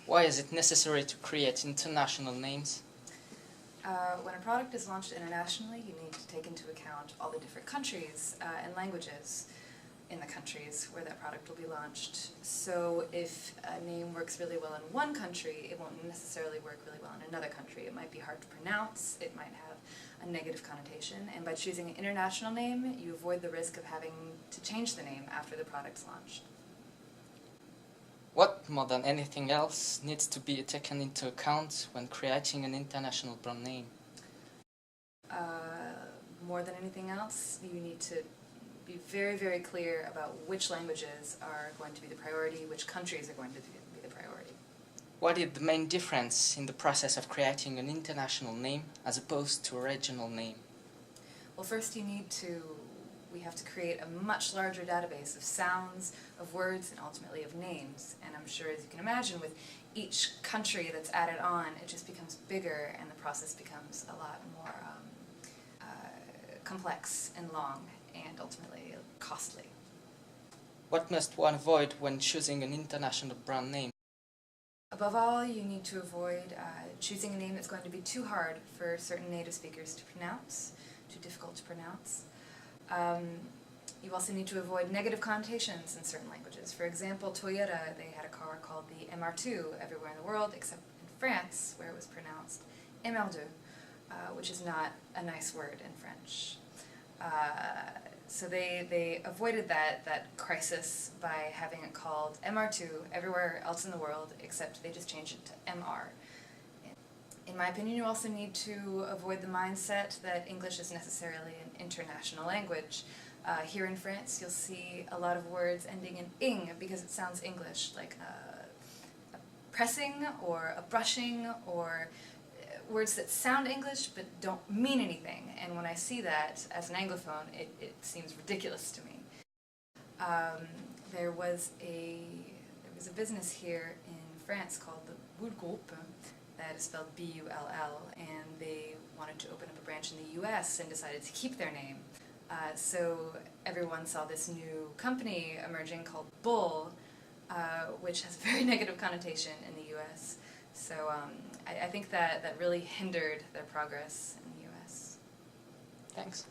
Why is it necessary to create international names? When a product is launched internationally, you need to take into account all the different countries and languages in the countries where that product will be launched. So if a name works really well in one country, it won't necessarily work really well in another country. It might be hard to pronounce, it might have a negative connotation, and by choosing an international name, you avoid the risk of having to change the name after the product's launched. What, more than anything else, needs to be taken into account when creating an international brand name? More than anything else, you need to be very, very clear about which languages are going to be the priority, which countries are going to be the priority. What is the main difference in the process of creating an international name as opposed to a regional name? Well, first we have to create a much larger database of sounds, of words, and ultimately of names. And I'm sure, as you can imagine, with each country that's added on, it just becomes bigger and the process becomes a lot more complex and long and ultimately costly. What must one avoid when choosing an international brand name? Above all, you need to avoid choosing a name that's going to be too hard for certain native speakers to pronounce, too difficult to pronounce. You also need to avoid negative connotations in certain languages. For example, Toyota, they had a car called the MR2 everywhere in the world except in France, where it was pronounced MR2, which is not a nice word in French. So they avoided that crisis by having it called MR2 everywhere else in the world, except they just changed it to MR. In my opinion, you also need to avoid the mindset that English is necessarily an international language. Here in France, you'll see a lot of words ending in ing because it sounds English, like a pressing or a brushing, or words that sound English but don't mean anything. And when I see that as an Anglophone, it seems ridiculous to me. There was a business here in France called the Boule Group, that is spelled B-U-L-L, and they wanted to open up a branch in the U.S. and decided to keep their name. So everyone saw this new company emerging called Bull, which has a very negative connotation in the U.S. So I think that really hindered their progress in the U.S. Thanks.